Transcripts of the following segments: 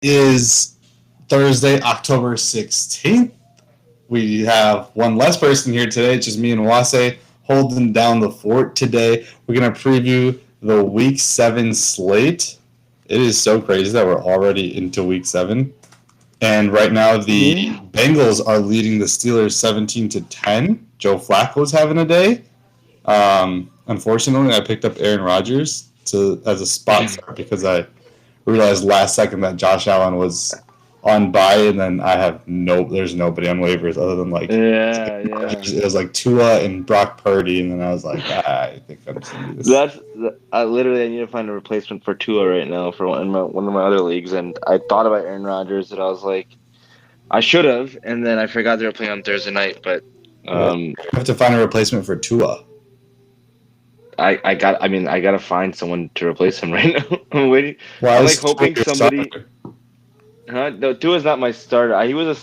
is Thursday, October 16th. We have one less person here today. It's just me and Wase holding down the fort today. We're going to preview the Week 7 slate. It is so crazy that we're already into Week 7. And right now, the Bengals are leading the Steelers 17-10. Joe Flacco's having a day. Unfortunately, I picked up Aaron Rodgers as a spot start because I realized last second that Josh Allen was on bye, and then there's nobody on waivers other than it was like Tua and Brock Purdy, and then I was like, I think I'm just gonna do this. I need to find a replacement for Tua right now for one of my other leagues, and I thought about Aaron Rodgers, and I was like, I should have, and then I forgot they were playing on Thursday night, but I have to find a replacement for Tua. I gotta find someone to replace him right now. I'm waiting. Well, I'm like hoping somebody. No, Tua's not my starter. I'm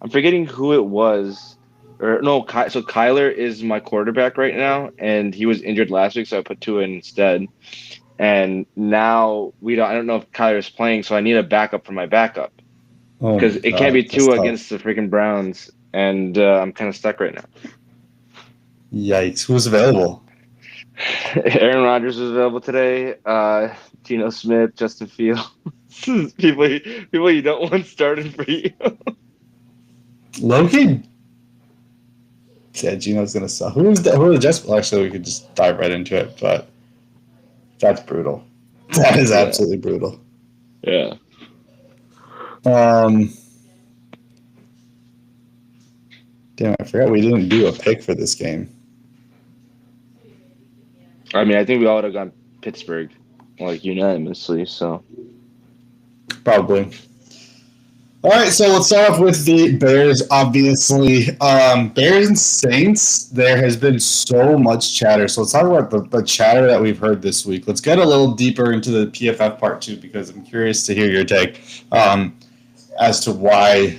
forgetting who it was. So Kyler is my quarterback right now, and he was injured last week, so I put Tua in instead. And now I don't know if Kyler's playing, so I need a backup for my backup because it can't be Tua against the freaking Browns, and I'm kind of stuck right now. Yikes! Who's available? Aaron Rodgers is available today. Geno Smith, Justin Fields, people you don't want starting for you. Loki. Yeah, Geno's gonna suck. Who are the Jets? Well, actually, we could just dive right into it, but that's brutal. That is absolutely brutal. Yeah. Damn, I forgot we didn't do a pick for this game. I mean, I think we all would have gone Pittsburgh, like unanimously. So probably. All right, so let's start off with the Bears. Obviously, Bears and Saints. There has been so much chatter. So let's talk about the chatter that we've heard this week. Let's get a little deeper into the PFF part too, because I'm curious to hear your take as to why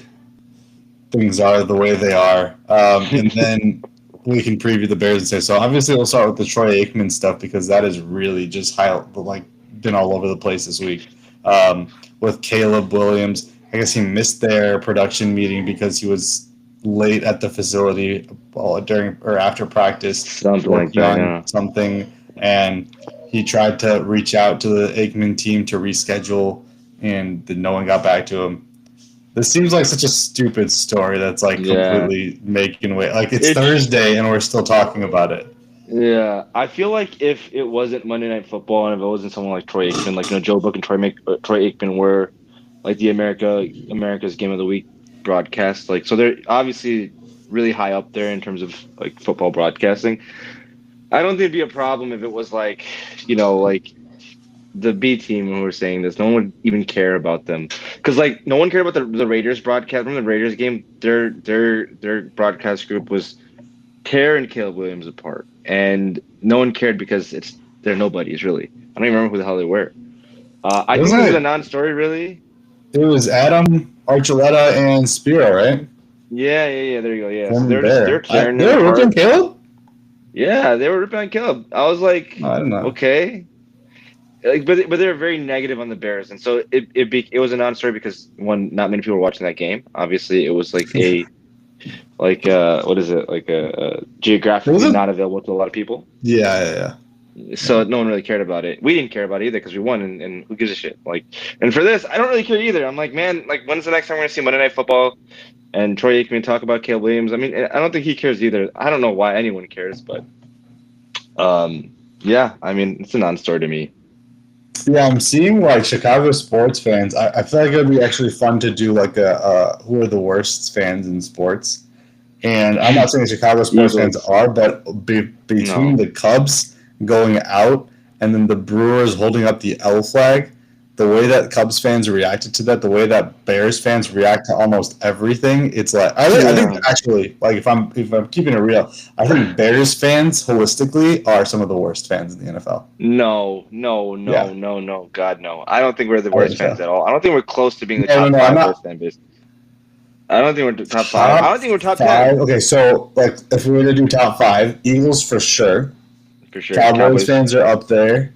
things are the way they are, and then we can preview the Bears and say. So obviously, we'll start with the Troy Aikman stuff because that is really just been all over the place this week with Caleb Williams. I guess he missed their production meeting because he was late at the facility during or after practice. Something, and he tried to reach out to the Aikman team to reschedule, and no one got back to him. This seems like such a stupid story that's completely making way. It's Thursday and we're still talking about it. Yeah, I feel like if it wasn't Monday Night Football and if it wasn't someone like Troy Aikman, Joe Buck and Troy Aikman were like the America's Game of the Week broadcast. So they're obviously really high up there in terms of football broadcasting. I don't think it'd be a problem if it was the B team who were saying this. No one would even care about them because no one cared about the Raiders broadcast. From the Raiders game, their broadcast group was tear and Caleb Williams apart, and no one cared because they're nobodies really. I don't even remember who the hell they were. I think this is a non-story really. It was Adam, Archuleta, and Spiro, right? Yeah. There you go. Yeah, so they're tearing. They were ripping Caleb. Yeah, they were ripping on Caleb. I was like, I don't know. Okay. But they were very negative on the Bears, and so it was a non-story because not many people were watching that game. Obviously, it was geographically not available to a lot of people. Yeah. So no one really cared about it. We didn't care about it either because we won, and who gives a shit? And for this, I don't really care either. I'm like, man, when's the next time we're gonna see Monday Night Football and Troy Aikman talk about Caleb Williams? I mean, I don't think he cares either. I don't know why anyone cares, but yeah, I mean, it's a non-story to me. Yeah, I'm seeing Chicago sports fans. I feel like it would be actually fun to do who are the worst fans in sports. And I'm not saying Chicago sports fans are, but between the Cubs going out and then the Brewers holding up the L flag, the way that Cubs fans reacted to that, the way that Bears fans react to almost everything, it's I think actually, if I'm keeping it real, I think Bears fans holistically are some of the worst fans in the NFL. No, God no. I don't think we're the worst fans at all. I don't think we're close to being the top 5 worst fan base. I don't think we're top 5. I don't think we're top 10. Okay, so if we were to do top 5, Eagles for sure. For sure. Cowboys fans are up there.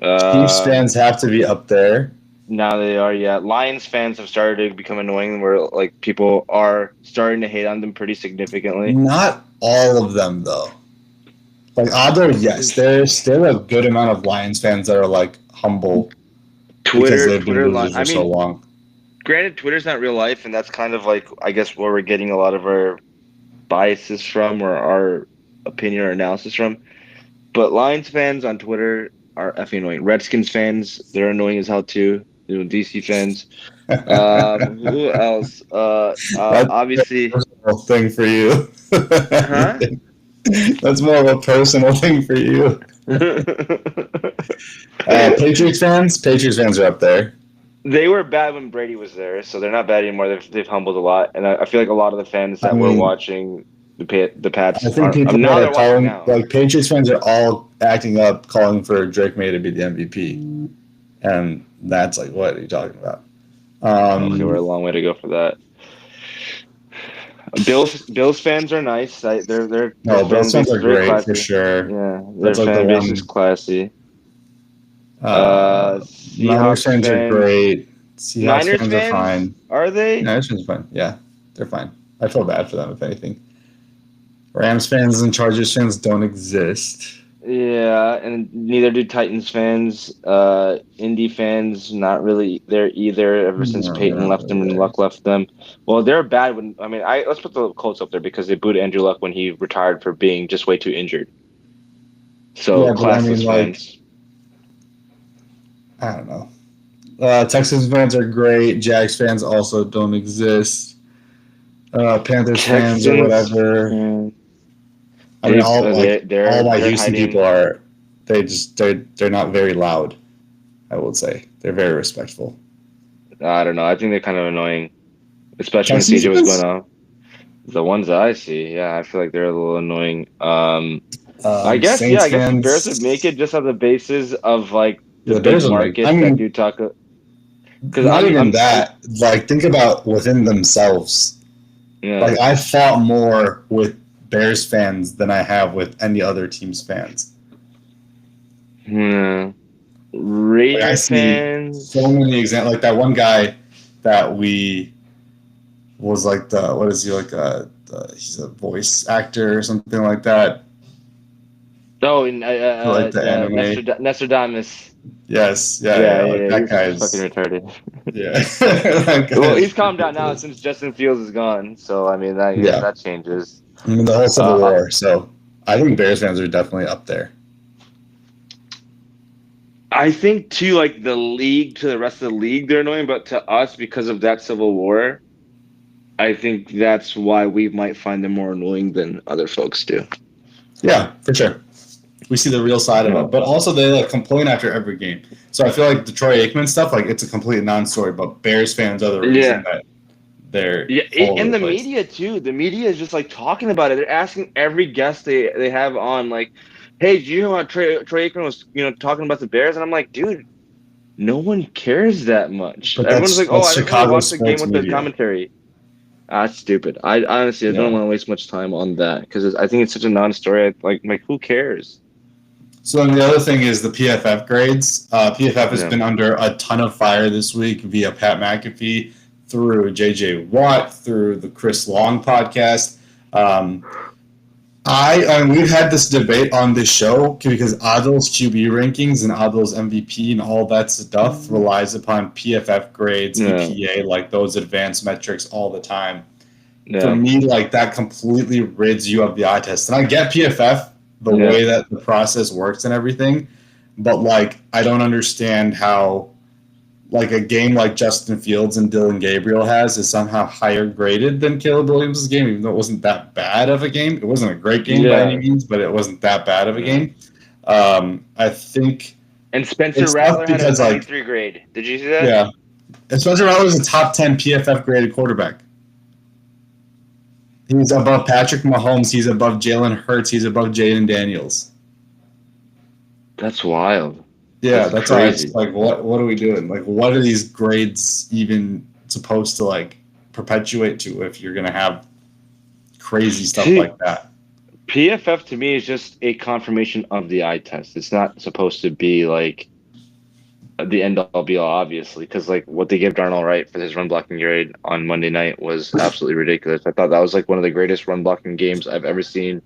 Chiefs fans have to be up there. Now they are, yeah. Lions fans have started to become annoying where like people are starting to hate on them pretty significantly. Not all of them though. Like Adler, yes, there's still a good amount of Lions fans that are like humble because they've been losers for I so mean, long. granted, Twitter's not real life, and that's kind of like I guess where we're getting a lot of our biases from or our opinion or analysis from. But Lions fans on Twitter are effing annoying. Redskins fans, they're annoying as hell too. DC fans. Who else? That's a Obviously, personal thing for you. huh? That's more of a personal thing for you. Patriots fans are up there. They were bad when Brady was there, so they're not bad anymore. They've humbled a lot, and I feel like a lot of the fans I that were mean, watching the Pats I think are people now that are they're watching calling, now. like Patriots fans are all acting up, calling for Drake May to be the MVP. And that's like, what are you talking about? Okay, we're a long way to go for that. Bills fans are nice. Their No, fan Bills base fans is are very great for classy. sure. Yeah, their That's like the fan base is one. classy. Niners Seahawks fans are fans. great. Seahawks Niners fans are fans, fine. are they? Niners fans are fine. Yeah, they're fine. I feel bad for them if anything. Rams fans and Chargers fans don't exist. Yeah, and neither do Titans fans. Indy fans, not really there either. Ever since No, they're Peyton not left them really and there. Luck left them. Well, they're bad when I mean, I let's put the Colts up there because they booed Andrew Luck when he retired for being just way too injured. So Yeah, but I mean, classless like, fans. I don't know. Texans fans are great. Jags fans also don't exist. Panthers fans or Texans, whatever. mm, I mean, all my they're Houston people hiding. are. They're not very loud. I would say they're very respectful. I don't know. I think they're kind of annoying, especially when Texans CJ was going fans, off. The ones that I see, yeah, I feel like they're a little annoying. I guess, yeah, Saints I guess the Bears would make fans. it just on the basis of like the Yeah, the big Bears will make. I markets that mean, do talk. Because not even I'm, that. Like, think about within themselves. yeah, Like, I fought more with Bears fans than I have with any other team's fans. yeah. Like, I Raider see so fans. many examples. Like that one guy that we was like the what is he like? He's a voice actor or something like that. Oh, and For like the anime. Nostradamus. Yes, Yeah, like yeah, that he's fucking guy's. retarded. Yeah, that guy Well, is he's calmed down now ridiculous. since Justin Fields is gone. So I mean, I guess Yeah, that changes. I mean the whole Civil Uh, War. So I think Bears fans are definitely up there. I think too, like the league to the rest of the league, they're annoying, but to us because of that Civil War, I think that's why we might find them more annoying than other folks do. Yeah, for sure. We see the real side of Yeah. it, but also they like complain after every game. So I feel like the Troy Aikman stuff, like it's a complete non-story. But Bears fans are the reason Yeah. that they're Yeah, all over and the the place. media too. The media is just like talking about it. They're asking every guest they have on, like, "Hey, do you know what Troy Aikman was, talking about the Bears?" And I'm like, dude, no one cares that much. But Everyone's like, "Oh, that's I just want to Chicago watch the game sports with the media. commentary." That's stupid. I honestly I don't Yeah. want to waste much time on that because I think it's such a non-story. Like who cares? So then the other thing is the PFF grades. PFF has Yeah. been under a ton of fire this week via Pat McAfee, through JJ Watt, through the Chris Long podcast. Um, we've had this debate on this show because Adil's QB rankings and Adil's MVP and all that stuff relies upon PFF grades, Yeah. EPA, like those advanced metrics all the time. For Yeah. me, like that completely rids you of the eye test. And I get PFF, the Yeah. way that the process works and everything, but like I don't understand how like a game like Justin Fields and Dylan Gabriel has is somehow higher graded than Caleb Williams' game, even though it wasn't that bad of a game. It wasn't a great game by any Yeah. means, but it wasn't that bad of a Yeah. game. I think And Spencer it's tough Rattler had a because, like, 93 grade. Did you see that? yeah, and Spencer Rattler is a top 10 PFF graded quarterback. He's above Patrick Mahomes. He's above Jalen Hurts. He's above Jaden Daniels. That's wild. Yeah, That's that's why crazy. it's like, what are we doing? Like, what are these grades even supposed to like perpetuate to if you're gonna have crazy stuff See, like that? PFF to me is just a confirmation of the eye test. It's not supposed to be like the end all be all, obviously, because like what they gave Darnell Wright for his run blocking grade on Monday night was absolutely ridiculous. I thought that was like one of the greatest run blocking games I've ever seen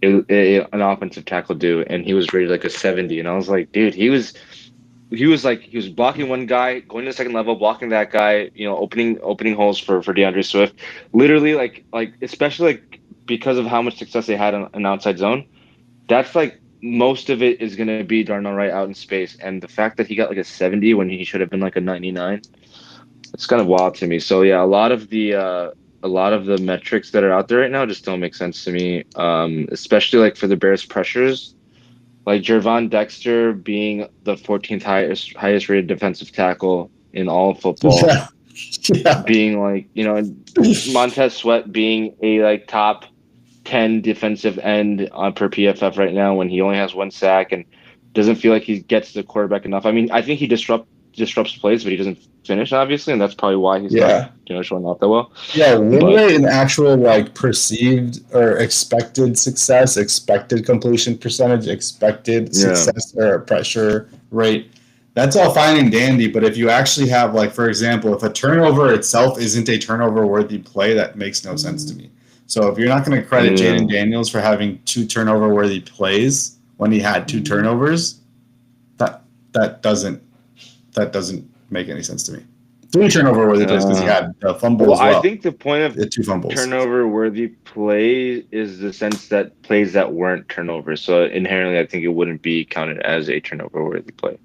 an offensive tackle do, and he was rated like a 70, and I was like, dude, he was blocking one guy, going to the second level, blocking that guy, opening holes for DeAndre Swift, literally like especially like because of how much success they had on an outside zone. That's like most of it is going to be Darnell Wright out in space, and the fact that he got like a 70 when he should have been like a 99, it's kind of wild to me. So yeah, a lot of the metrics that are out there right now just don't make sense to me. Especially like for the Bears pressures, like Jervon Dexter being the 14th highest rated defensive tackle in all of football, Yeah. Yeah. being like, Montez Sweat being a like top 10 defensive end on per PFF right now when he only has one sack and doesn't feel like he gets the quarterback enough. I mean, I think he disrupts plays, but he doesn't finish, obviously, and that's probably why he's not Yeah. showing off that well. Yeah, win But rate and actual like perceived or expected success, expected completion percentage, expected yeah, success or pressure rate. That's all fine and dandy, but if you actually have like, for example, if a turnover itself isn't a turnover worthy play, that makes no sense to me. So if you're not going to credit yeah. Jaden Daniels for having 2 turnover worthy plays when he had 2 turnovers, that doesn't make any sense to me. 3 turnover worthy plays because he had a fumble as well. I think the point of 2 fumbles. turnover worthy play is the sense that plays that weren't turnovers. So inherently, I think it wouldn't be counted as a turnover worthy play.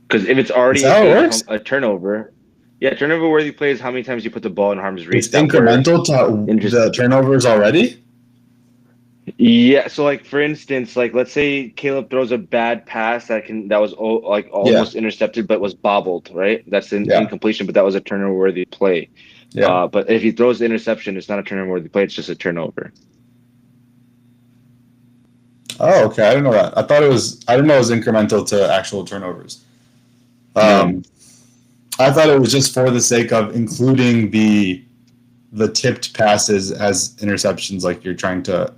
Because if it's already a turnover, yeah, turnover worthy play is how many times you put the ball in harm's reach. It's incremental to the turnovers already? Yeah, so like for instance, like let's say Caleb throws a bad pass that was almost intercepted but was bobbled, right? That's an incompletion, but that was a turnover worthy play. Yeah. But if he throws the interception, it's not a turnover worthy play, it's just a turnover. Oh, okay. I didn't know that. I didn't know it was incremental to actual turnovers. I thought it was just for the sake of including the tipped passes as interceptions, like you're trying to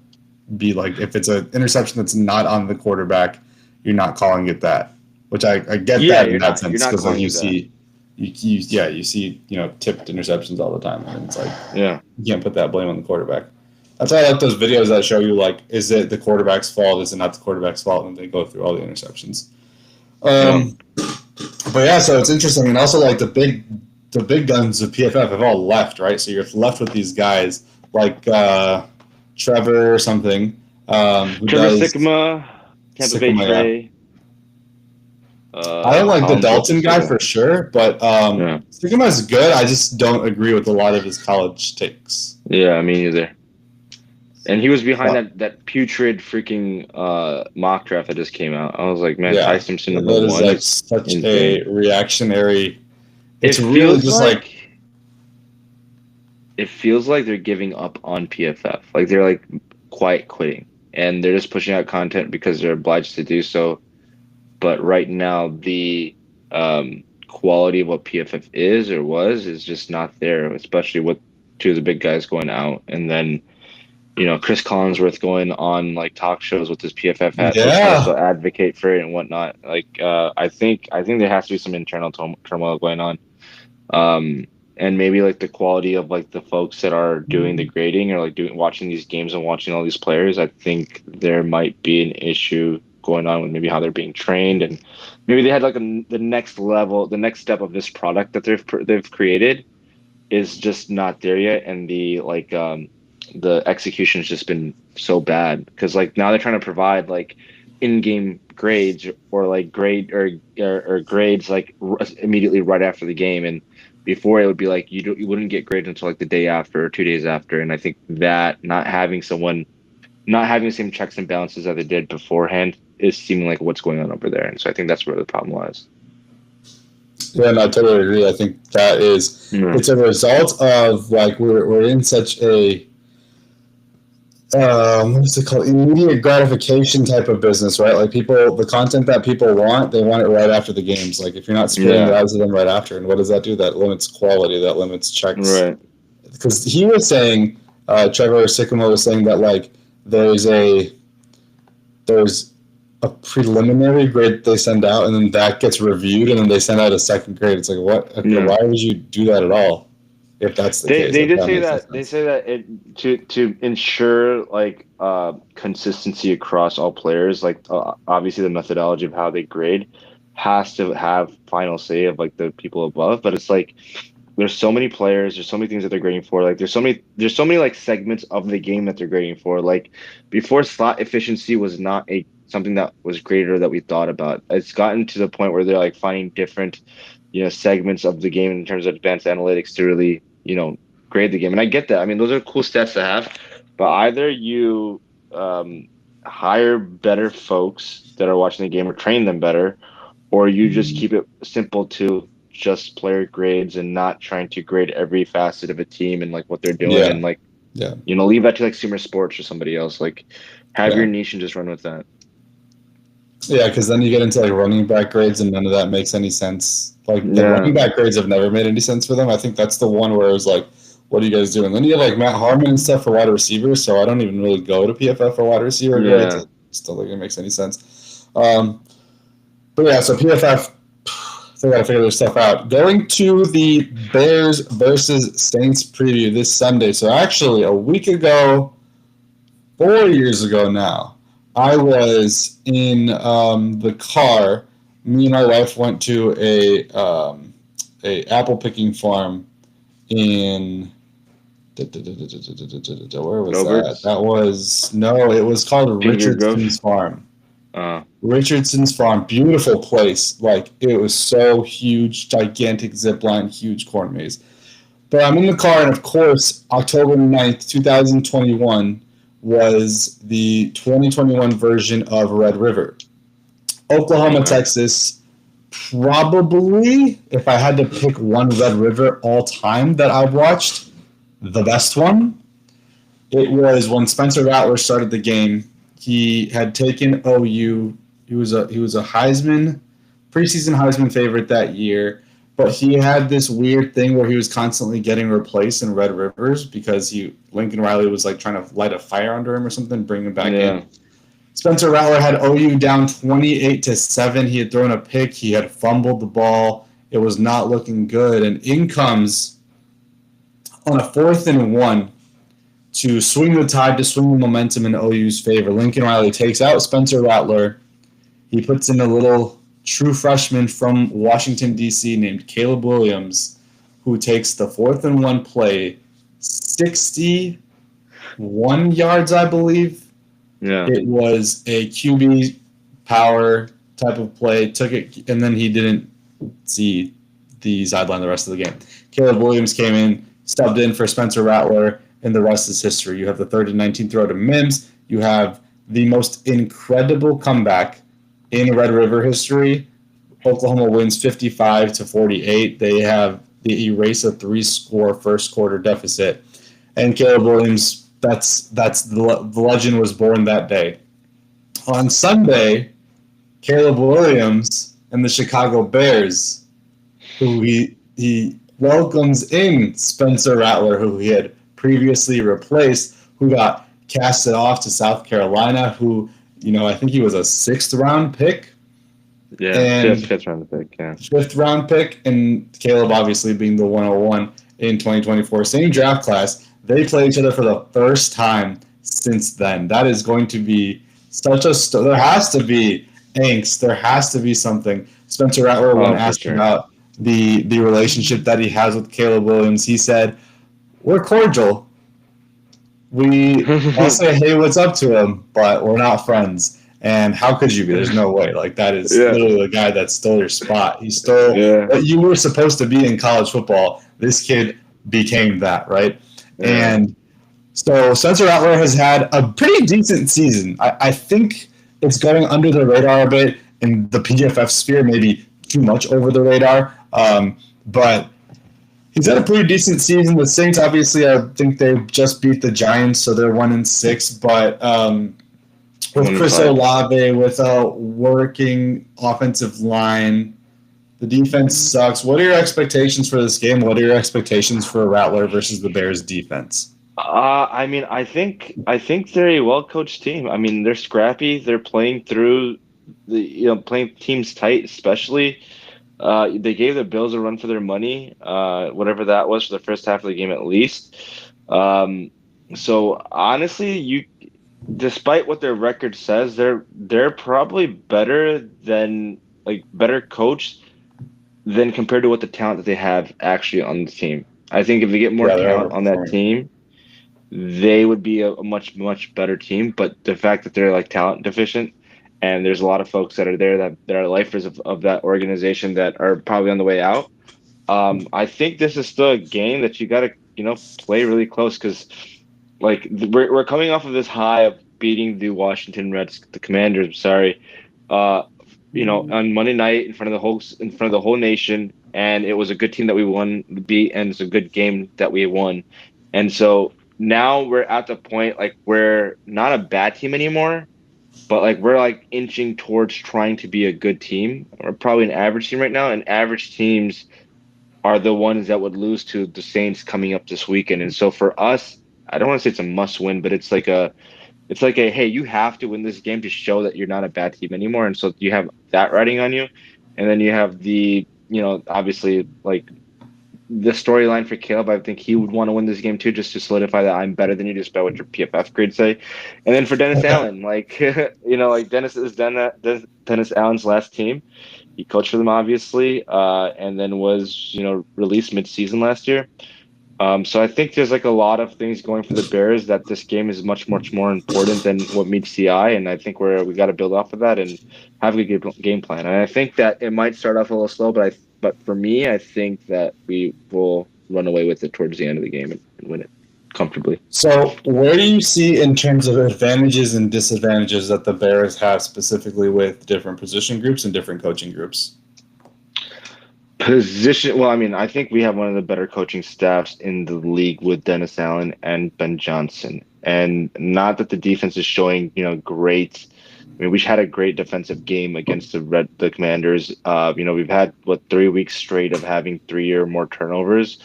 be like, if it's an interception that's not on the quarterback, you're not calling it that. Which I get that in that sense, because like you see tipped interceptions all the time, and it's like you can't put that blame on the quarterback. That's why I like those videos that show you like, is it the quarterback's fault? Is it not the quarterback's fault? And they go through all the interceptions. But yeah, so it's interesting, and also like the big guns of PFF have all left, right? So you're left with these guys like Trevor or something. Trevor Sikkema, Tampa Bay Trey. I don't like the Dalton guy for sure, but Sikkema's good. I just don't agree with a lot of his college takes. Yeah, me neither. And he was behind that putrid freaking mock draft that just came out. I was like, man, Ty Simpson number 1 is like such a reactionary. It's really just like it feels like they're giving up on PFF. Like they're like quiet quitting, and they're just pushing out content because they're obliged to do so. But right now, the quality of what PFF is or was is just not there, especially with 2 of the big guys going out, and then Chris Collinsworth going on like talk shows with his PFF hat, to advocate for it and whatnot. Like I think there has to be some internal turmoil going on, and maybe like the quality of like the folks that are doing the grading or like watching these games and watching all these players. I think there might be an issue going on with maybe how they're being trained, and maybe they had like the next level, the next step of this product that they've created is just not there yet, and the execution has just been so bad because like now they're trying to provide like in-game grades or like grades like immediately right after the game, and before it would be like you wouldn't get graded until like the day after or 2 days after, and I think that not having the same checks and balances that they did beforehand is seeming like what's going on over there, and so I think that's where the problem lies. Yeah, no, I totally agree. I think that is it's a result of like we're in such a what's it called? Immediate gratification type of business, right? Like the content that people want, they want it right after the games. Like if you're not spreading the ads of them right after, and what does that do? That limits quality, that limits checks. Right. Because he was saying, Trevor Sikkema was saying that like there's a preliminary grade they send out, and then that gets reviewed, and then they send out a second grade. It's like, what? Okay, Yeah. why would you do that at all? If that's the case, They if did that say makes no that sense. it to ensure like consistency across all players, like obviously the methodology of how they grade has to have final say of like the people above, but it's like there's so many players, there's so many things that they're grading for. Like there's so many like segments of the game that they're grading for. Like before, slot efficiency was not a something that was graded or that we thought about. It's gotten to the point where they're like finding different, segments of the game in terms of advanced analytics to really, grade the game. And I get that. I mean, those are cool stats to have, but either you um hire better folks that are watching the game or train them better, or you just keep it simple to just player grades and not trying to grade every facet of a team and like what they're doing Yeah, and like yeah, leave that to like Sumer Sports or somebody else. Like have yeah, your niche and just run with that. yeah. Because then you get into like running back grades, and none of that makes any sense. Like the Yeah. running back grades have never made any sense for them. I think that's the one where it was like, what are you guys doing? Then you have like Matt Harmon and stuff for wide receivers. So I don't even really go to PFF for wide receiver grades. Yeah. It still think it makes any sense. But yeah, so PFF, they got to figure their stuff out. Going to the Bears versus Saints preview this Sunday. So actually, a week ago, 4 years ago now, I was in the car. Me and my wife went to a apple picking farm in where was that? Snowbirds. That was no, it was called Finger Grove. Richardson's Farm. Uh Richardson's Farm, beautiful place. Like it was so huge, gigantic zip line, huge corn maze. But I'm in the car, and of course, October 9th, 2021 was the 2021 version of Red River. Oklahoma, okay. Texas, probably, if I had to pick one Red River all time that I've watched, the best one, it was when Spencer Rattler started the game. He had taken OU. He was a Heisman preseason Heisman favorite that year, but he had this weird thing where he was constantly getting replaced in Red Rivers because Lincoln Riley was like trying to light a fire under him or something, bring him back in. Yeah. Spencer Rattler had OU down 28-7. He had thrown a pick. He had fumbled the ball. It was not looking good, and in comes on a 4th and 1 to swing the tide, to swing the momentum in OU's favor. Lincoln Riley takes out Spencer Rattler. He puts in a little true freshman from Washington, D.C. named Caleb Williams, who takes the 4th and 1 play, 61 yards, I believe. Yeah. It was a QB power type of play, took it, and then he didn't see the sideline the rest of the game. Caleb Williams came in, subbed in for Spencer Rattler, and the rest is history. You have the 3rd and 19 throw to Mims. You have the most incredible comeback in Red River history. Oklahoma wins 55-48. They erase a 3-score first quarter deficit, and Caleb Williams. That's the legend was born that day. On Sunday, Caleb Williams and the Chicago Bears, who he welcomes in Spencer Rattler, who he had previously replaced, who got casted off to South Carolina, who, I think he was a 6th-round pick. Yeah. And Fifth round pick. Yeah. 5th-round pick, and Caleb obviously being the 101 in 2024. Same draft class. They play each other for the first time since then. That is going to be such a there has to be angst. There has to be something. Spencer Rattler, when asked about the relationship that he has with Caleb Williams, he said, "We're cordial. I'll say, hey, what's up to him, but we're not friends." And how could you be? There's no way. Like, that is literally the guy that stole your spot. He stole what you were supposed to be in college football. This kid became that, right? Yeah. And so Spencer Rattler has had a pretty decent season. I think it's going under the radar a bit in the PFF sphere, maybe too much over the radar. But he's had a pretty decent season. The Saints, obviously, I think they just beat the Giants, so they're 1-6. But with Chris Olave, with a working offensive line, the defense sucks. What are your expectations for this game? What are your expectations for Rattler versus the Bears defense? I think they're a well-coached team. I mean, they're scrappy. They're playing through playing teams tight, especially. They gave the Bills a run for their money, whatever that was for the first half of the game at least. Um, so honestly, despite what their record says, they're probably better coached than compared to what the talent that they have actually on the team. I think if they get more Yeah, they're talent on that overperforming. team, they would be a much much better team. But the fact that they're like talent deficient, and there's a lot of folks that are there that are lifers of that organization that are probably on the way out. I think this is still a game that you got to play really close because we're coming off of this high of beating the Washington Reds, the Commanders. Sorry, uh, on Monday night in front of the whole nation, and it was a good team that we won, beat, and it's a good game that we won. And so now we're at the point like we're not a bad team anymore, but like we're like inching towards trying to be a good team. We're probably an average team right now, and average teams are the ones that would lose to the Saints coming up this weekend. And so for us, I don't want to say it's a must win, but it's like a hey, you have to win this game to show that you're not a bad team anymore. And so you have that writing on you. And then you have obviously like the storyline for Caleb. I think he would want to win this game too, just to solidify that I'm better than you, just by what your PFF grades say. And then for Dennis Allen, like like Dennis Allen's last team. He coached for them, obviously, and then was released mid-season last year. So I think there's like a lot of things going for the Bears that this game is much, much more important than what meets the eye, and I think we got to build off of that and have a good game plan. And I think that it might start off a little slow, but for me, I think that we will run away with it towards the end of the game and win it comfortably. So, where do you see in terms of advantages and disadvantages that the Bears have specifically with different position groups and different coaching groups? Well, I mean, I think we have one of the better coaching staffs in the league with Dennis Allen and Ben Johnson. And not that the defense is showing, great. I mean, we've had a great defensive game against the Commanders. We've had 3 weeks straight of having 3 or more turnovers,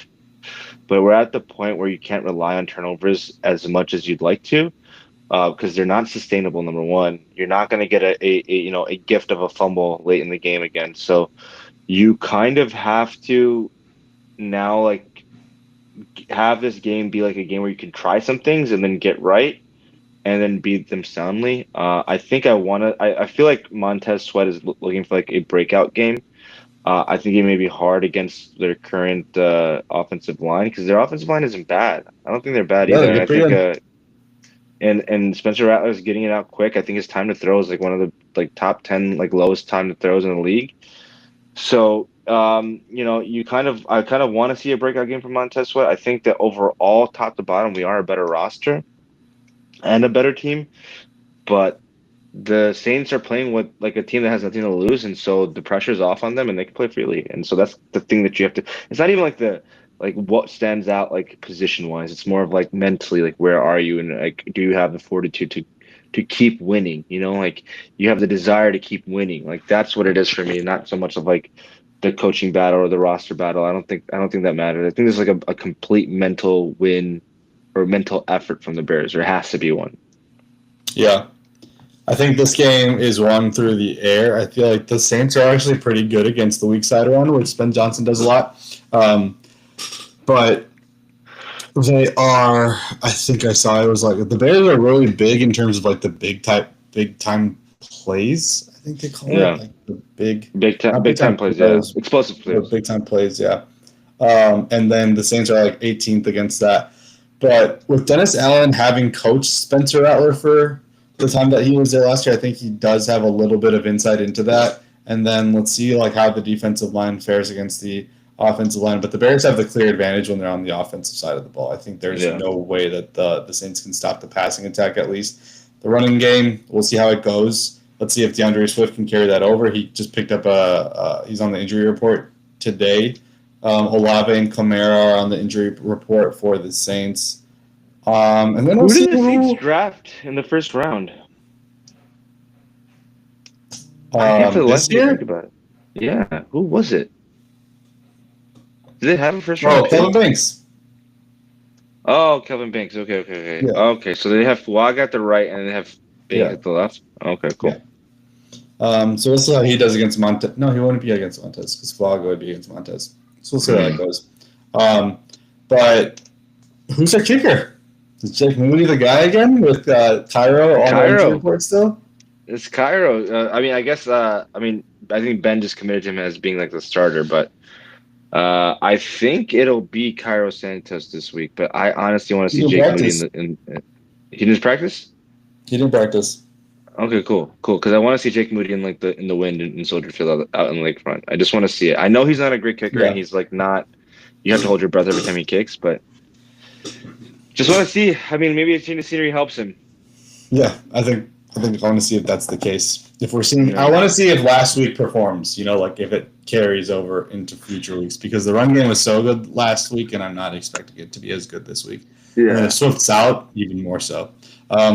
but we're at the point where you can't rely on turnovers as much as you'd like to, because they're not sustainable. Number one, you're not going to get a gift of a fumble late in the game again. So you kind of have to now like have this game be like a game where you can try some things and then get right and then beat them soundly. I think I feel like Montez Sweat is looking for like a breakout game. I think it may be hard against their current offensive line because their offensive line isn't bad. I don't think they're bad Yeah, either. they And get I pretty think good. and Spencer Rattler is getting it out quick. I think his time to throw is like one of the like top 10 like lowest time to throws in the league. So, I kind of want to see a breakout game from Montez Sweat. I think that overall, top to bottom, we are a better roster and a better team. But the Saints are playing with like a team that has nothing to lose, and so the pressure's off on them, and they can play freely. And so that's the thing that you have to. It's not even like what stands out like position wise. It's more of like mentally, like where are you, and like do you have the fortitude to keep winning? Like you have the desire to keep winning. Like that's what it is for me. Not so much of like the coaching battle or the roster battle. I don't think that matters. I think there's like a complete mental win or mental effort from the Bears. There has to be one. Yeah. I think this game is won through the air. I feel like the Saints are actually pretty good against the weak side run, which Ben Johnson does a lot. But they are, I think I saw it was like the Bears are really big in terms of like the big time plays. I think they call Yeah, it like the big, big not big time time plays. Yeah, plays, explosive but plays. big time plays. Yeah. And then the Saints are like 18th against that. But with Dennis Allen having coached Spencer Rattler for the time that he was there last year, I think he does have a little bit of insight into that. And then let's see like how the defensive line fares against the offensive line. But the Bears have the clear advantage when they're on the offensive side of the ball. I think there's Yeah. no way that the Saints can stop the passing attack at least. The running game, we'll see how it goes. Let's see if DeAndre Swift can carry that over. He just picked up he's on the injury report today. Olave and Kamara are on the injury report for the Saints. And then we'll Who see did the Saints draft in the first round? I have to this let me think year. about it. Yeah, who was it? Did they have a first round Oh, pick? Kevin Banks. Oh, Kevin Banks. Okay. Yeah, Okay, so they have I got the right, and they have Banks yeah, at the left. Okay, yeah. cool. So we'll see how he does against Montez. No, he wouldn't be against Montez because Flog would be against Montez. So we'll see how that goes. But who's our kicker? Is Jake Moody the guy again with Cairo on the injury report still? It's Cairo. I guess. I think Ben just committed him as being like the starter, but I think it'll be Cairo Santos this week. But I honestly want to see Jake Moody he didn't practice. He didn't practice. Okay, cool. Because I want to see Jake Moody in the wind in Soldier Field out in the lakefront. I just want to see it. I know he's not a great kicker, and he's like not. You have to hold your breath every time he kicks, but just want to see. I mean, maybe a change of scenery helps him. Yeah, I think I want to see if that's the case. If we're seeing, I want to see if last week performs. Like if it carries over into future weeks because the run game was so good last week, and I'm not expecting it to be as good this week. Yeah. And if Swift's out, even more so.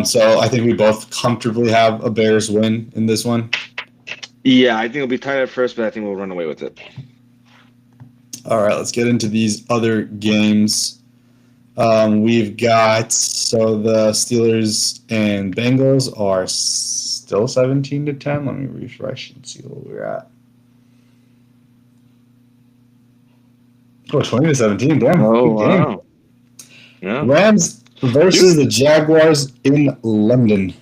So I think we both comfortably have a Bears win in this one. Yeah, I think it'll be tight at first, but I think we'll run away with it. All right, let's get into these other games. We've got the Steelers and Bengals are still 17-10. Let me refresh and see where we're at. Oh, 20-17. Damn. Oh, wow. Yeah. Rams versus the Jaguars in London.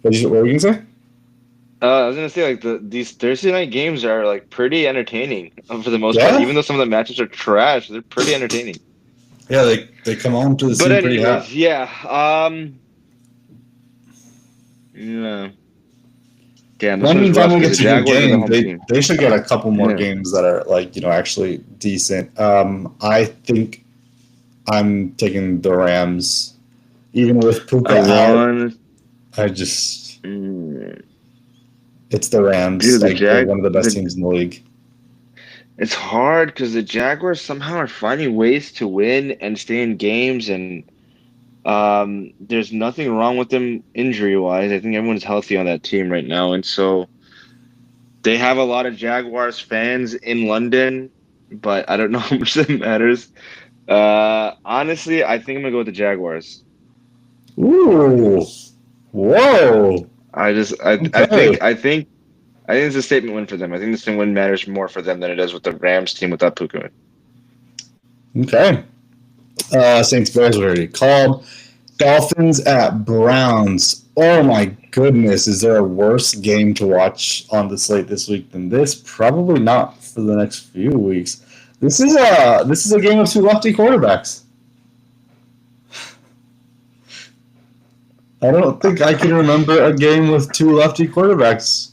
What were you going to say? I was going to say, these Thursday night games are, pretty entertaining for the most part. Even though some of the matches are trash, they're pretty entertaining. Yeah, they come on to the scene pretty hot. Yeah. Yeah. Damn, this one's rough because the Jaguars they should get a couple more games that are, actually decent. I think I'm taking the Rams. Even with Puka out, I just... It's the Rams. Dude, they're one of the best teams in the league. It's hard because the Jaguars somehow are finding ways to win and stay in games, and there's nothing wrong with them injury-wise. I think everyone's healthy on that team right now, and so they have a lot of Jaguars fans in London, but I don't know how much that matters. Honestly, I think I'm gonna go with the Jaguars. Ooh, whoa! I think it's a statement win for them. I think this win matters more for them than it does with the Rams team without Puka. Okay. Saints Bears were already called. Dolphins at Browns. Oh my goodness! Is there a worse game to watch on the slate this week than this? Probably not for the next few weeks. This is a game of two lefty quarterbacks. I don't think I can remember a game with two lefty quarterbacks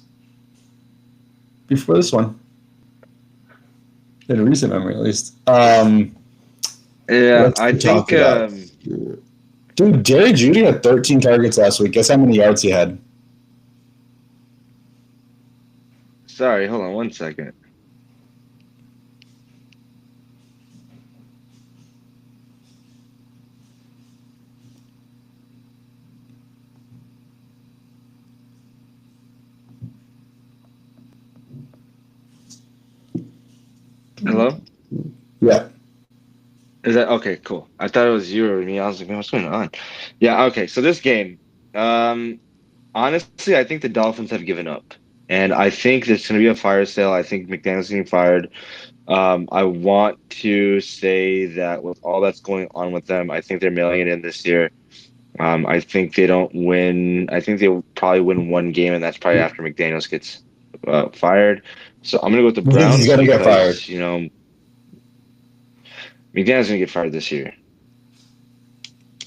before this one. In recent memory, at least. Yeah, I think... Dude, Jerry Jeudy had 13 targets last week. Guess how many yards he had? Sorry, hold on one second. Hello? Yeah. Is that okay? Cool. I thought it was you or me. I was like, man, what's going on? Yeah. Okay. So this game, honestly, I think the Dolphins have given up, and I think there's going to be a fire sale. I think McDaniel's getting fired. I want to say that with all that's going on with them, I think they're mailing it in this year. I think they don't win. I think they'll probably win one game, and that's probably after McDaniel's gets fired. So I'm going to go with the Browns. He's going to get fired. McDaniel's going to get fired this year.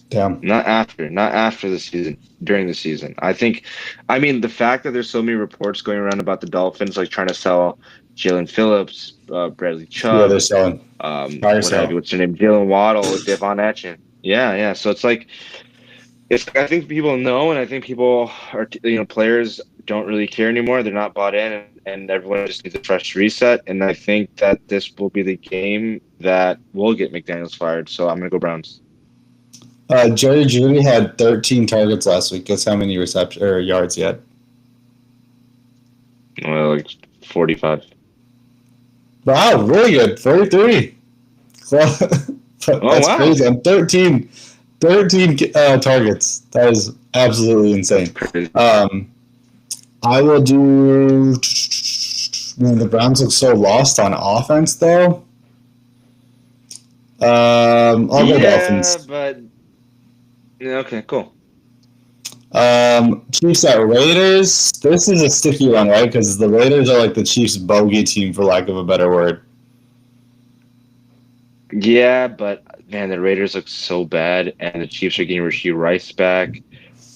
Damn. Not after the season, during the season. The fact that there's so many reports going around about the Dolphins, trying to sell Jalen Phillips, Bradley Chubb. Yeah, they're selling. What's their name? Jalen Waddle, Devon Atchin. Yeah. So it's I think people know, and I think people are, players don't really care anymore. They're not bought in, and everyone just needs a fresh reset. And I think that this will be the game that will get McDaniels fired. So I'm going to go Browns. Jerry Jeudy had 13 targets last week. Guess how many yards he had? Well, 45. Wow, really good. 33. That's crazy. And 13 targets. That is absolutely insane. I will do. Man, the Browns look so lost on offense, though. I'll go Dolphins. but yeah, okay, cool. Chiefs at Raiders. This is a sticky one, right? Because the Raiders are like the Chiefs' bogey team, for lack of a better word. Yeah, but man, the Raiders look so bad, and the Chiefs are getting Rashee Rice back.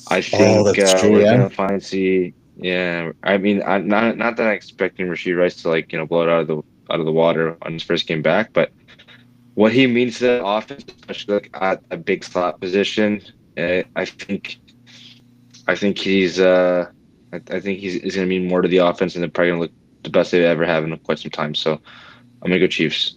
I think That's true. we're Yeah. gonna find see. Yeah, I mean, I'm not that I'm expecting Rashee Rice to blow it out of the water on his first game back, but what he means to the offense, especially like at a big slot position, I think he's going to mean more to the offense, and they're probably going to look the best they ever have in quite some time. So I'm going to go Chiefs.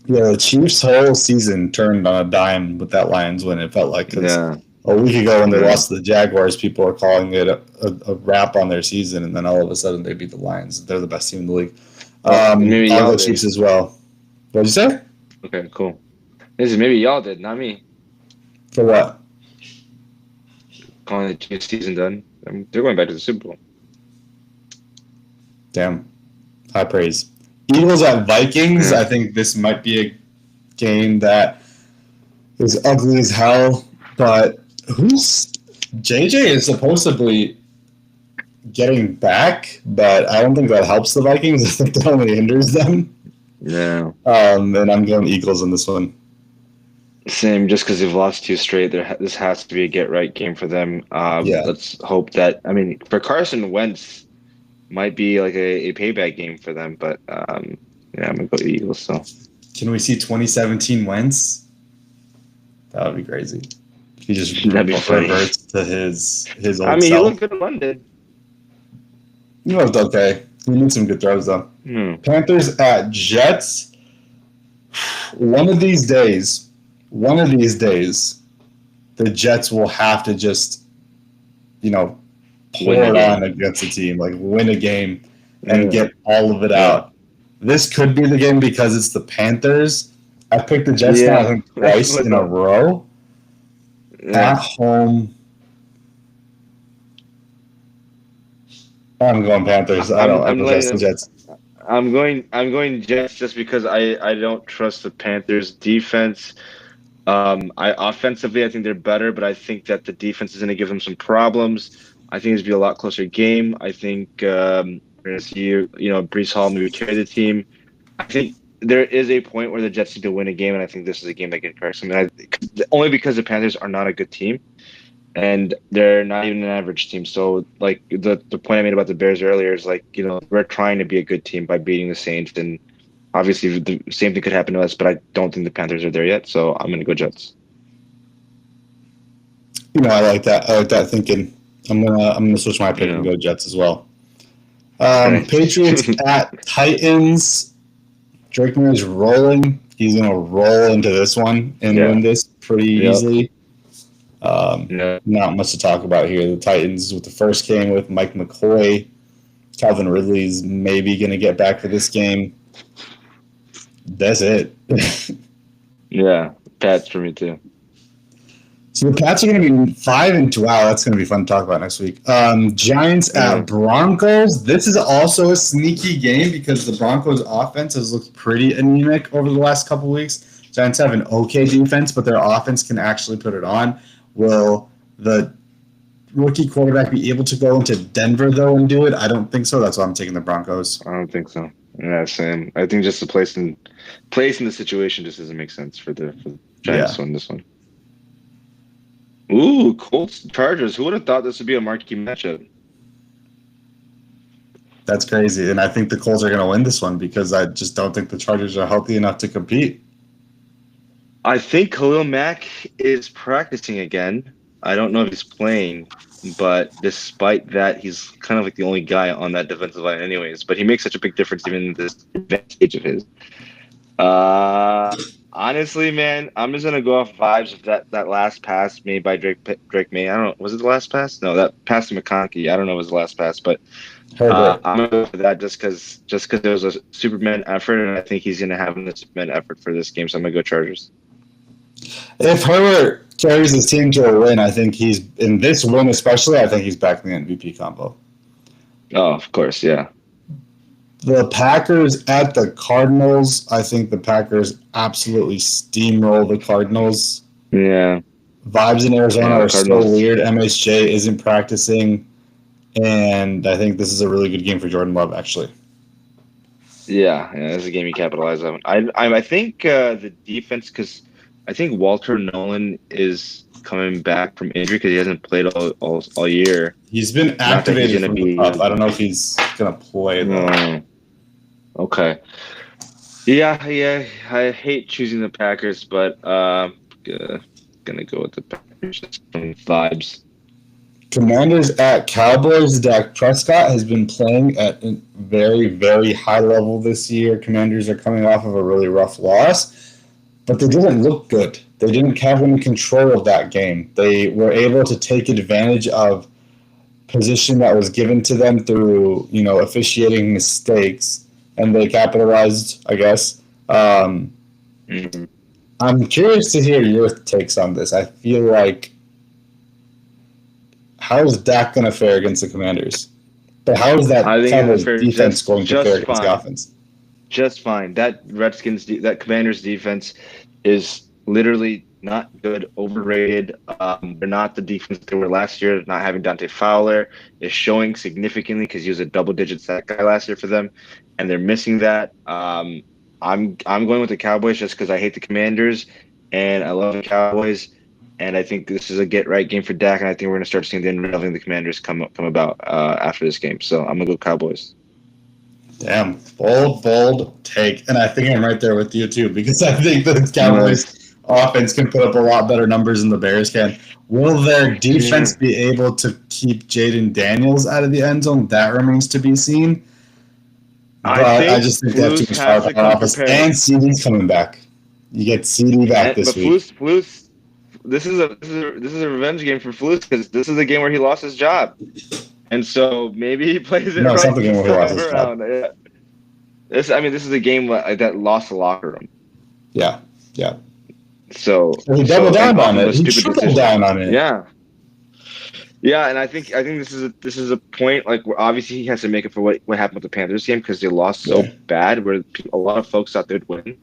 Yeah, the Chiefs' whole season turned on a dime with that Lions win. It felt like a week ago when they lost to the Jaguars, people were calling it a wrap on their season, and then all of a sudden they beat the Lions. They're the best team in the league. Maybe I'll y'all go did. Chiefs as well. What did you say? Okay, cool. Maybe y'all did, not me. For what? Calling the Chiefs season done. They're going back to the Super Bowl. Damn. High praise. Eagles at Vikings. Yeah. I think this might be a game that is ugly as hell, but JJ is supposedly getting back, but I don't think that helps the Vikings. I think that only hinders them. Yeah. And I'm going Eagles in this one. Same, just because they've lost 2 straight. This has to be a get-right game for them. Let's hope that. I mean, for Carson Wentz, might be like a payback game for them. But I'm gonna go Eagles. So, can we see 2017 Wentz? That would be crazy. He just reverts to his old self. He looked good in London. He looked okay. He needs some good throws though. Panthers at Jets. One of these days, the Jets will have to just, pour it on against a team, like win a game and get all of it out. This could be the game because it's the Panthers. I picked the Jets now, I think, twice in a row. Yeah. At home. I'm going Panthers. I don't trust the Jets. I'm going Jets just because I don't trust the Panthers defense. Offensively, I think they're better, but I think that the defense is going to give them some problems. I think it's going to be a lot closer game. I think we're going to see, Breece Hall maybe carry the team. I think there is a point where the Jets need to win a game, and I think this is a game that can correct something. Only because the Panthers are not a good team, and they're not even an average team. So, like, the point I made about the Bears earlier is, like, we're trying to be a good team by beating the Saints, and obviously the same thing could happen to us, but I don't think the Panthers are there yet, so I'm going to go Jets. I like that. I like that thinking. I'm gonna switch my pick and go Jets as well. Patriots at Titans. Drake May is rolling. He's going to roll into this one and win this pretty easily. Not much to talk about here. The Titans with the first game with Mike McCoy. Calvin Ridley's maybe going to get back for this game. That's it. Yeah, Pats for me too. So the Pats are going to be 5-2. Wow, that's going to be fun to talk about next week. Giants at Broncos. This is also a sneaky game because the Broncos' offense has looked pretty anemic over the last couple weeks. Giants have an okay defense, but their offense can actually put it on. Will the rookie quarterback be able to go into Denver, though, and do it? I don't think so. That's why I'm taking the Broncos. I don't think so. Yeah, same. I think just the place in the situation just doesn't make sense for the Giants to win this one. Ooh, Colts Chargers. Who would have thought this would be a marquee matchup? That's crazy. And I think the Colts are going to win this one because I just don't think the Chargers are healthy enough to compete. I think Khalil Mack is practicing again. I don't know if he's playing, but despite that, he's kind of like the only guy on that defensive line anyways. But he makes such a big difference even in this advanced stage of his. Honestly, man, I'm just gonna go off vibes of that last pass made by Drake May. I don't know. Was it the last pass? No, that pass to McConkey. I don't know if it was the last pass, but I'm gonna go for that just because it was a Superman effort, and I think he's gonna have a Superman effort for this game. So I'm gonna go Chargers. If Herbert carries his team to a win, I think he's in this win especially. I think he's back in the MVP combo. Oh, of course, yeah. The Packers at the Cardinals. I think the Packers absolutely steamroll the Cardinals. Yeah. Vibes in Arizona Yeah, the are so Cardinals. weird. MSJ isn't practicing, and I think this is a really good game for Jordan Love, actually. Yeah, that's a game you capitalize on. I think the defense, because I think Walter Nolan is coming back from injury because he hasn't played all year. He's been Not that he's activated going to from the be. pup. I don't know if he's going to play, though. Okay. Yeah. I hate choosing the Packers, but gonna go with the Packers. Just some vibes. Commanders at Cowboys. Dak Prescott has been playing at a very, very high level this year. Commanders are coming off of a really rough loss, but they didn't look good. They didn't have any control of that game. They were able to take advantage of position that was given to them through, officiating mistakes, and they capitalized, I guess. Mm-hmm. I'm curious to hear your takes on this. I feel like, how is Dak going to fare against the Commanders? But how is that I think Cowboys fair, defense going to fare against fine. the offense? Just fine. That that Commanders defense is literally not good, overrated. They're not the defense they were last year. Not having Dante Fowler is showing significantly because he was a double-digit sack guy last year for them, and they're missing that. I'm going with the Cowboys just because I hate the Commanders and I love the Cowboys, and I think this is a get-right game for Dak, and I think we're going to start seeing the unraveling the Commanders come about after this game. So I'm going to go Cowboys. Damn, bold take. And I think I'm right there with you, too, because I think the Cowboys offense can put up a lot better numbers than the Bears can. Will their defense be able to keep Jaden Daniels out of the end zone? That remains to be seen. But I just think they have too much firepower on offense. And CD's coming back. You get CD back this week. Flus, this is a revenge game for Flus because this is a game where he lost his job. And so maybe he plays it right. No, it's not the game where he lost his job. Yeah. This is a game that lost the locker room. Yeah. So he doubled down on it. He tripled down on it. Yeah, and I think this is a point like where obviously he has to make it for what happened with the Panthers game because they lost so bad where a lot of folks thought they'd win,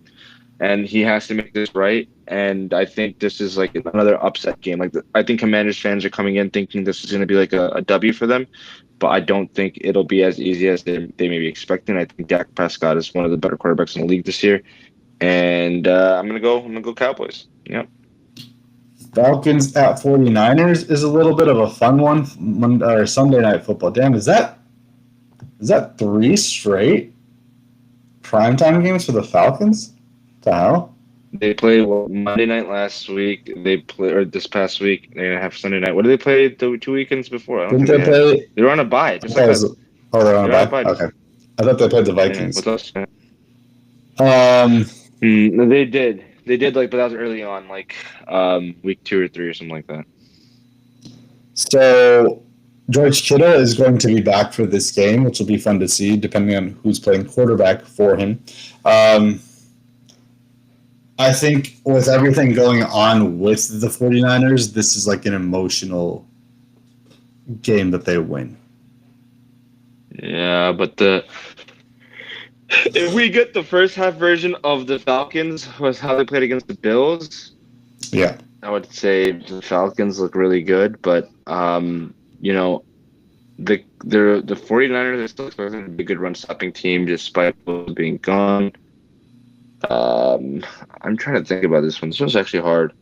and he has to make this right. And I think this is like another upset game. I think Commanders fans are coming in thinking this is going to be like a W for them, but I don't think it'll be as easy as they may be expecting. I think Dak Prescott is one of the better quarterbacks in the league this year, and I'm gonna go Cowboys. Yep. Falcons at 49ers is a little bit of a fun one. Sunday Night Football. Damn, is that 3 straight primetime games for the Falcons? What the hell? They played Monday night last week. They or this past week. They're gonna have Sunday night. What did they play 2 weekends before? Didn't they play? They were on a bye. They're on a bye. Okay, I thought they played the Vikings. They did. They did but that was early on, week 2 or 3 or something like that. So George Kittle is going to be back for this game, which will be fun to see, depending on who's playing quarterback for him. I think with everything going on with the 49ers, this is like an emotional game that they win. Yeah, but if we get the first half version of the Falcons was how they played against the Bills, yeah, I would say the Falcons look really good, but the 49ers are still expecting to be a good run stopping team despite being gone. I'm trying to think about this one. This one's actually hard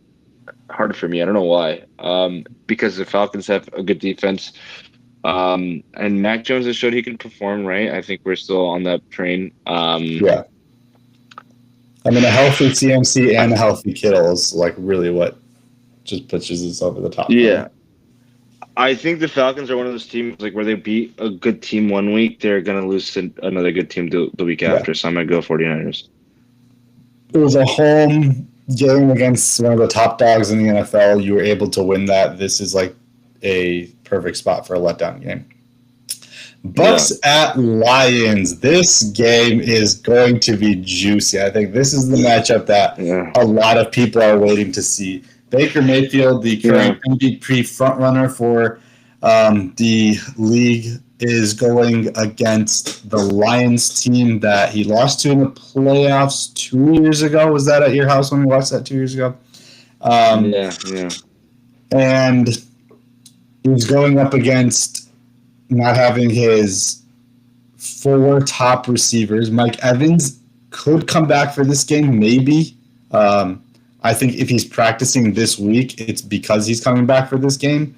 for me. I don't know why. Because the Falcons have a good defense. And Mac Jones has showed he can perform, right? I think we're still on that train. Yeah. I mean, a healthy CMC and a healthy Kittle is really what just pushes us over the top. Yeah. I think the Falcons are one of those teams where they beat a good team one week, they're going to lose to another good team the week after. So I'm going to go 49ers. It was a home game against one of the top dogs in the NFL. You were able to win that. This is a perfect spot for a letdown game. Bucks at Lions. This game is going to be juicy. I think this is the matchup that a lot of people are waiting to see. Baker Mayfield, the current MVP frontrunner for the league is going against the Lions team that he lost to in the playoffs 2 years ago. Was that at your house when we watched that 2 years ago? Yeah. And he's going up against not having his 4 top receivers. Mike Evans could come back for this game, maybe. I think if he's practicing this week, it's because he's coming back for this game.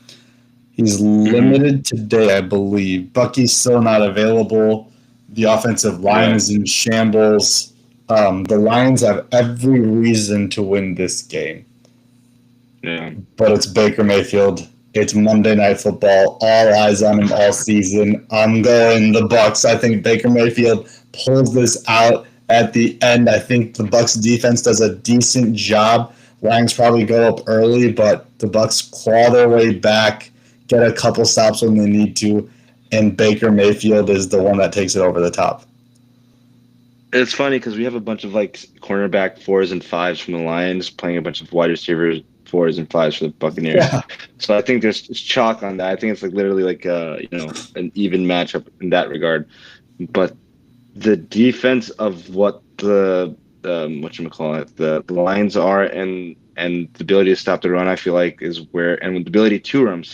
He's limited today, I believe. Bucky's still not available. The offensive line is in shambles. The Lions have every reason to win this game. Yeah. But it's Baker Mayfield. It's Monday Night Football. All eyes on him all season. I'm going the Bucs. I think Baker Mayfield pulls this out at the end. I think the Bucs defense does a decent job. Lions probably go up early, but the Bucs claw their way back, get a couple stops when they need to, and Baker Mayfield is the one that takes it over the top. It's funny because we have a bunch of like cornerback 4s and 5s from the Lions playing a bunch of wide receivers 4s and 5s for the Buccaneers. Yeah. So I think there's chalk on that. I think it's like literally like an even matchup in that regard. But the defense of what the the Lions are and the ability to stop the run, I feel like is where, and the ability to run,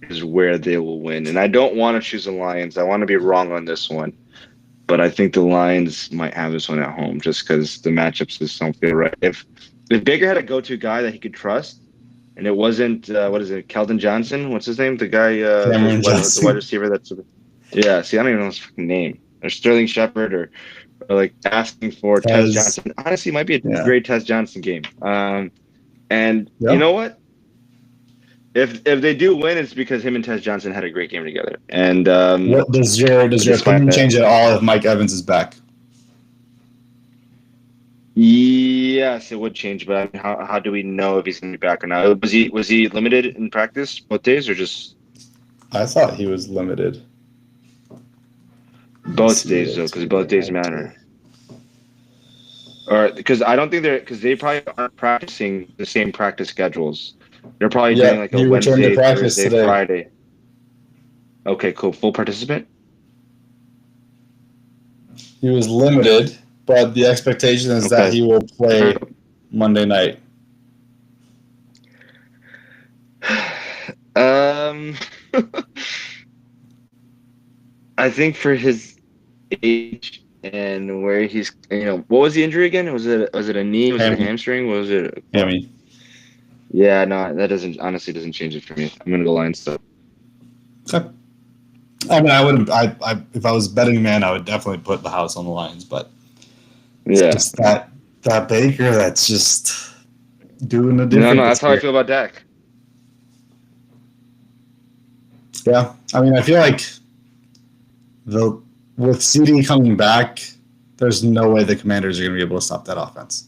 is where they will win. And I don't want to choose the Lions. I want to be wrong on this one. But I think the Lions might have this one at home just because the matchups just don't feel right. If Baker had a go-to guy that he could trust, and it wasn't Keldon Johnson? What's his name? The guy, the wide receiver. See, I don't even know his fucking name. Or Sterling Shepard, or like asking for Tez Johnson. Honestly, it might be a great Tez Johnson game. And you know what? If they do win, it's because him and Tez Johnson had a great game together. And what does your opinion change at all if Mike Evans is back? Yes, it would change, but I mean, how do we know if he's going to be back or not? Was he limited in practice both days or just? I thought he was limited. Both days though, because both days matter. Or because I don't think they probably aren't practicing the same practice schedules. They're probably doing like a Wednesday, Thursday, today. Friday. Okay, cool. Full participant? He was limited, but the expectation is that he will play Monday night. I think for his age and where he's, what was the injury again? Was it a knee? Was it a hamstring? Was it? Hammy. Yeah, no, that doesn't change it for me. I'm gonna go Lions though. Okay. I mean, I wouldn't. I if I was betting man, I would definitely put the house on the Lions, but it's just that Baker that's just doing a different. No, that's how I feel about Dak. Yeah, I mean, I feel like with CD coming back, there's no way the Commanders are going to be able to stop that offense.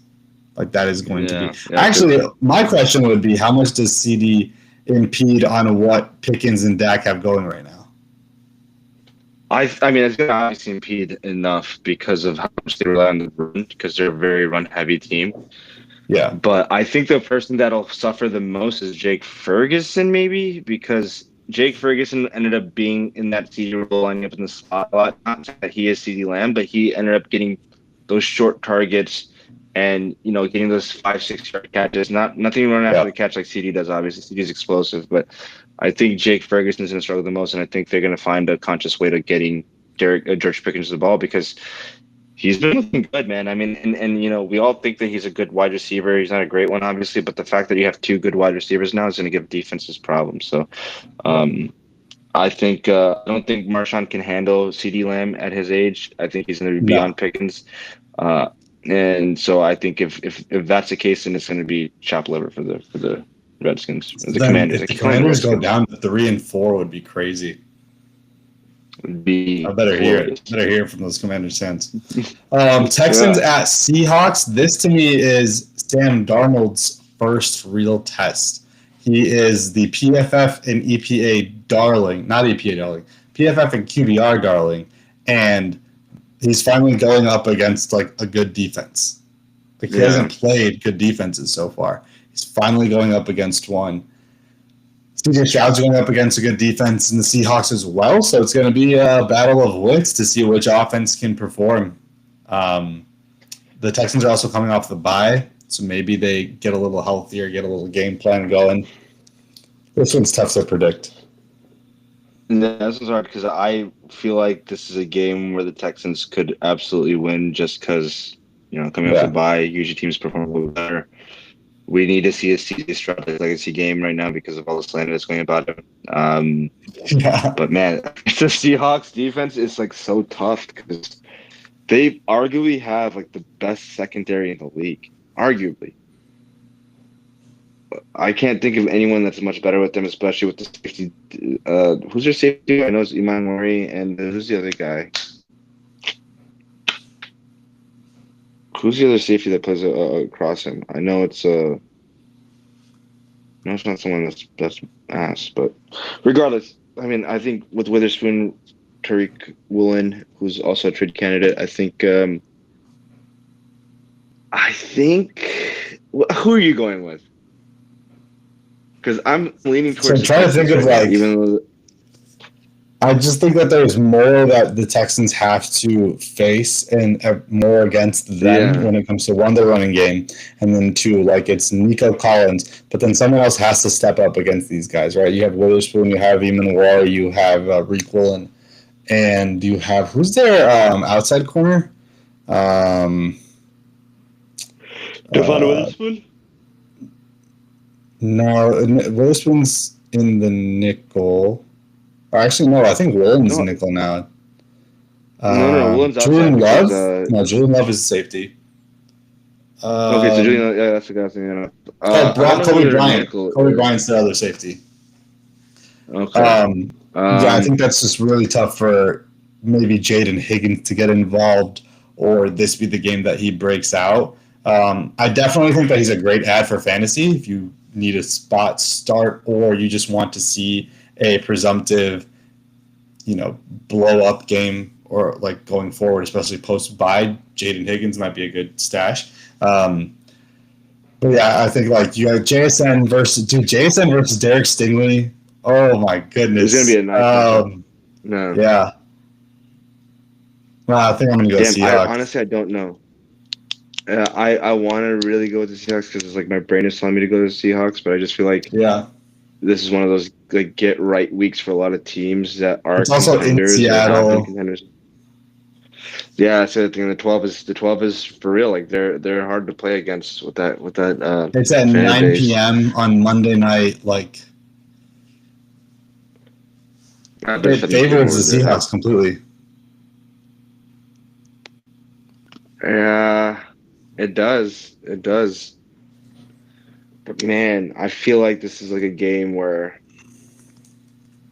Like, that is going to be. Actually, my question would be, how much does CD impede on what Pickens and Dak have going right now? I mean, it's going to obviously impede enough because of how much they rely on the run, because they're a very run-heavy team. Yeah. But I think the person that'll suffer the most is Jake Ferguson, maybe, because Jake Ferguson ended up being in that CD role, lining up in the spot a lot. Not that he is CD Lamb, but he ended up getting those short targets and, getting those 5-6 yard catches. Nothing running after the catch like CD does, obviously. CD's explosive, but I think Jake Ferguson's going to struggle the most, and I think they're going to find a conscious way to getting George Pickens the ball because he's been looking good, man. I mean, and we all think that he's a good wide receiver. He's not a great one, obviously, but the fact that you have 2 good wide receivers now is going to give defenses problems. So I think I don't think Marshawn can handle CD Lamb at his age. I think he's going to be beyond Pickens. And so I think if that's the case, then it's going to be chopped liver for the Redskins. The Commanders. If the Commanders go down to 3 and 4 would be crazy. I better hear it. Better hear it from those Commanders fans. Texans at Seahawks. This to me is Sam Darnold's first real test. He is the PFF and EPA darling, not EPA darling, PFF and QBR darling, and he's finally going up against like a good defense. Like, he hasn't played good defenses so far. He's finally going up against one. CJ Stroud's going up against a good defense in the Seahawks as well, so it's going to be a battle of wits to see which offense can perform. The Texans are also coming off the bye, so maybe they get a little healthier, get a little game plan going. This one's tough to predict. No, this is hard because I feel like this is a game where the Texans could absolutely win just because, coming off the bye, usually teams perform a little better. We need to see a CJ Stroud legacy game right now because of all the slander that's going about him. But man, the Seahawks defense is like so tough because they arguably have like the best secondary in the league. Arguably. I can't think of anyone that's much better with them, especially with the safety. Who's their safety? I know it's Iman Murray, and who's the other guy? Who's the other safety that plays across him? I know it's no, it's not someone that's ass, but regardless, I mean, I think with Witherspoon, Tariq Woolen, who's also a trade candidate, I think. Who are you going with? Because I'm leaning towards. So I'm trying to think of I just think that there's more that the Texans have to face and more against them when it comes to one, their running game, and then two, like it's Nico Collins, but then someone else has to step up against these guys, right? You have Witherspoon, you have Eamon War, you have Reek Woolen, and you have who's their outside corner? Devon Witherspoon? No, Witherspoon's in the nickel. Or actually, no, I think Woolen's nickel now. No, Woolen's outside. Julian Love? No, Julian Love is a safety. Okay, so Julian, that's the guy's name. Kobe Bryant. Kobe Bryant's the other safety. Okay. I think that's just really tough for maybe Jaden Higgins to get involved or this be the game that he breaks out. I definitely think that he's a great ad for fantasy if you need a spot start or you just want to see a presumptive, blow up game or like going forward, especially post bye. Jaden Higgins might be a good stash. But yeah, I think like you have JSN versus Derek Stingley. Oh my goodness, it's gonna be a nice no. Yeah. Well, I think I'm gonna go Seahawks. Honestly, I don't know. I want to really go with the Seahawks because it's like my brain is telling me to go to the Seahawks, but I just feel like this is one of those like get right weeks for a lot of teams that are. It's also in Seattle. Yeah, so I think the 12 is for real. Like they're hard to play against with that. It's at 9 p.m. on Monday night. Like it favors the Seahawks completely. Yeah, it does. But man, I feel like this is like a game where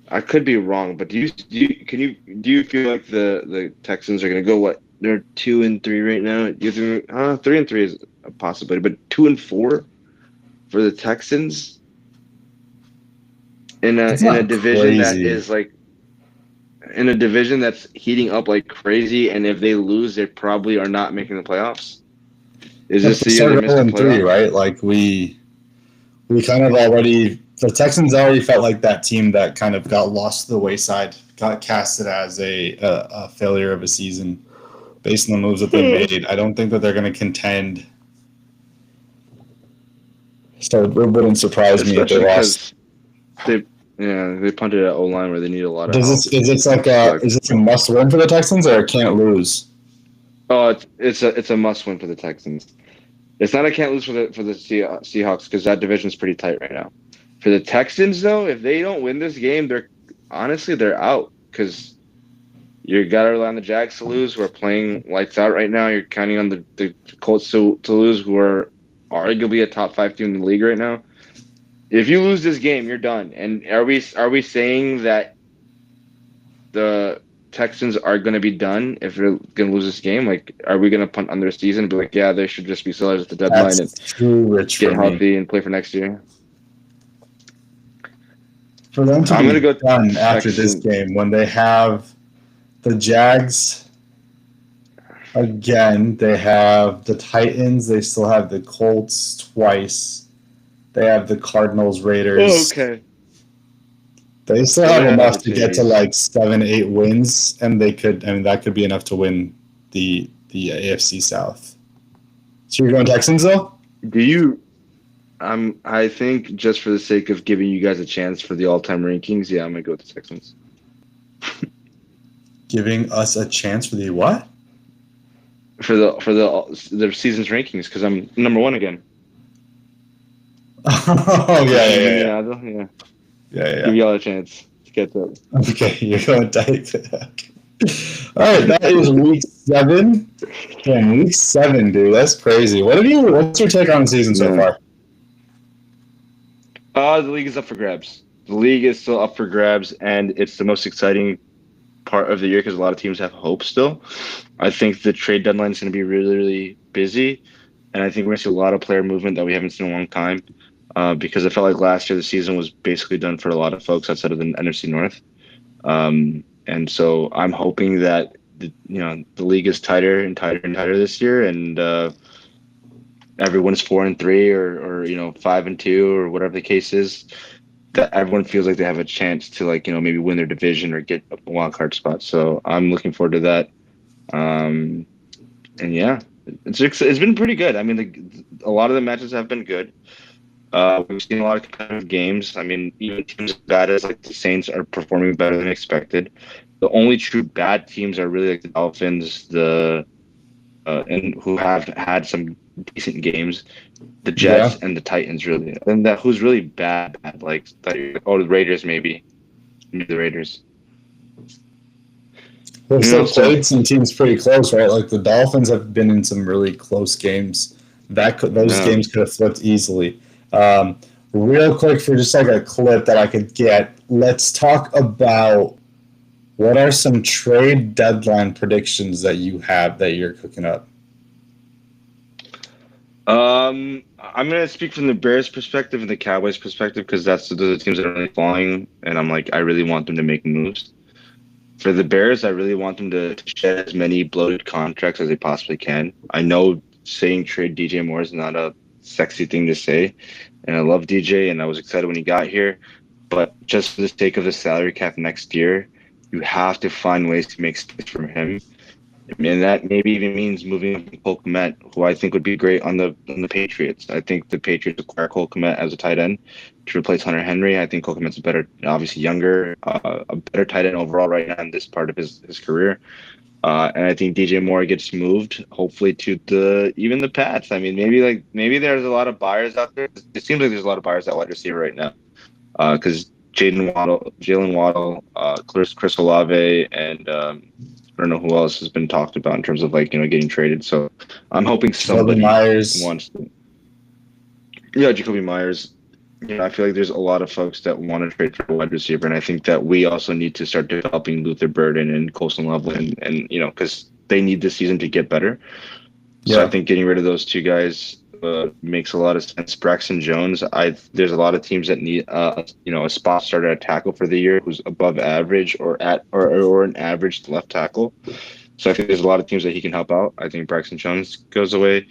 I could be wrong. But do you feel like the Texans are gonna go what? They're 2-3 right now. Do you think 3-3 is a possibility, but 2-4 for the Texans in a division that is like in a division that's heating up like crazy, and if they lose, they probably are not making the playoffs. Is this the year they missed the playoffs? Right? Like we kind of already the Texans already felt like that team that kind of got lost to the wayside, got casted as a failure of a season based on the moves that they made. I don't think that they're going to contend. So it wouldn't surprise me if they lost. They punted at O-line where they need a lot of help. Is this a must win for the Texans or a can't lose? Oh, it's a must win for the Texans. It's not a can't lose for the Seahawks because that division's pretty tight right now. For the Texans though, if they don't win this game, they're out because you got to rely on the Jags to lose, who are playing lights out right now. You're counting on the Colts to lose, who are arguably a top 5 team in the league right now. If you lose this game, you're done. And are we saying that the Texans are going to be done if they're going to lose this game? Like, are we going to punt on their season and be like, yeah, they should just be sellers at the deadline and get healthy and play for next year? For them to be done after this game, when they have the Jags again, they have the Titans, they still have the Colts twice. They have the Cardinals, Raiders. Oh, okay. They still Go have ahead on enough the to get to series. like 7-8 wins, and they could. I mean, that could be enough to win the AFC South. So you're going Texans though? Do you? I think just for the sake of giving you guys a chance for the all-time rankings, yeah, I'm gonna go with the Texans Giving us a chance for the what? for the season's rankings because I'm number one again. Oh yeah, Give yeah, me yeah, yeah. yeah, Give yeah. y'all a chance to get that. Okay, you're going tight. All right, that is week 7. Damn, week 7, dude. That's crazy. What's your take on the season so Yeah. far? The league is up for grabs. The league is still up for grabs, and it's the most exciting part of the year because a lot of teams have hope still. I think the trade deadline is going to be really, really busy, and I think we're going to see a lot of player movement that we haven't seen in a long time. Because I felt like last year the season was basically done for a lot of folks outside of the NFC North. And so I'm hoping that the league is tighter and tighter and tighter this year, and everyone's 4-3 or 5-2 or whatever the case is. That everyone feels like they have a chance to maybe win their division or get a wild card spot. So I'm looking forward to that. And yeah, it's been pretty good. I mean, a lot of the matches have been good. We've seen a lot of competitive games. I mean, even teams as bad as like the Saints are performing better than expected. The only true bad teams are really like the Dolphins, and who have had some decent games, the Yeah. Jets and the Titans really. And that who's really bad, like the Raiders maybe the Raiders. We've You know, still so played some teams pretty close, right? Like the Dolphins have been in some really close games. Those yeah. games could have flipped easily. Real quick for just like a clip that I could get. Let's talk about what are some trade deadline predictions that you have that you're cooking up. I'm gonna speak from the Bears' perspective and the Cowboys' perspective because those are the teams that are really falling, and I really want them to make moves. For the Bears, I really want them to shed as many bloated contracts as they possibly can. I know saying trade DJ Moore is not a sexy thing to say, and I love DJ, and I was excited when he got here. But just for the sake of the salary cap next year, you have to find ways to make space for him. And that maybe even means moving on from Cole Kmet, who I think would be great on the Patriots. I think the Patriots acquire Cole Kmet as a tight end to replace Hunter Henry. I think Cole Kmet's a better, obviously younger, a better tight end overall right now in this part of his career. And I think DJ Moore gets moved, hopefully to even the Pats. I mean, maybe there's a lot of buyers out there. It seems like there's a lot of buyers at wide receiver right now, because Jalen Waddle, Chris Olave, and I don't know who else has been talked about in terms of getting traded. So I'm hoping Jacoby somebody Myers. wants to. Yeah, Jacoby Myers. I feel like there's a lot of folks that want to trade for a wide receiver, and I think that we also need to start developing Luther Burden and Colson Loveland, and because they need this season to get better. So I Yeah. think getting rid of those two guys makes a lot of sense. Braxton Jones, there's a lot of teams that need a spot starter at tackle for the year who's above average or an average left tackle. So I think there's a lot of teams that he can help out. I think Braxton Jones goes away.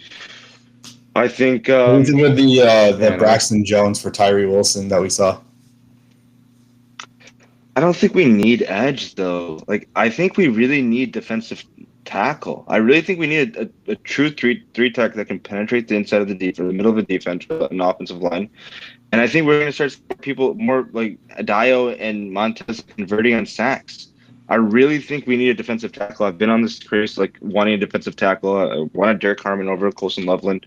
I think What do you think with the man, Braxton Jones for Tyree Wilson that we saw? I don't think we need edge though. I think we really need defensive tackle. I really think we need a true three tech that can penetrate the inside of the defense, the middle of the defense, an offensive line. And I think we're going to start seeing people more like Adio and Montez converting on sacks. I really think we need a defensive tackle. I've been on this craze, wanting a defensive tackle. I wanted Derek Harmon over Colson Loveland.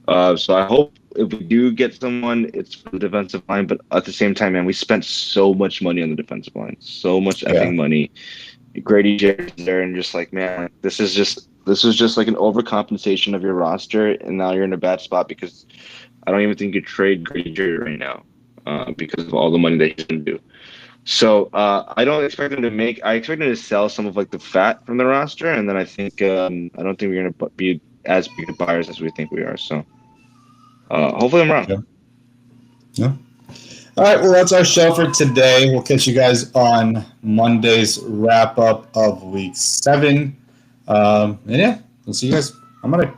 So I hope if we do get someone, it's for the defensive line. But at the same time, man, we spent so much money on the defensive line, so much effing money. Grady Jarrett's there, and just man, this is just like an overcompensation of your roster, and now you're in a bad spot because I don't even think you trade Grady Jarrett right now because of all the money that he's going to do. So I don't expect him to make. I expect him to sell some of the fat from the roster, and then I think I don't think we're going to be as big of buyers as we think we are. So hopefully I'm wrong. Yeah. All right, well, that's our show for today. We'll catch you guys on Monday's wrap-up of Week 7. And yeah, we'll see you guys on Monday.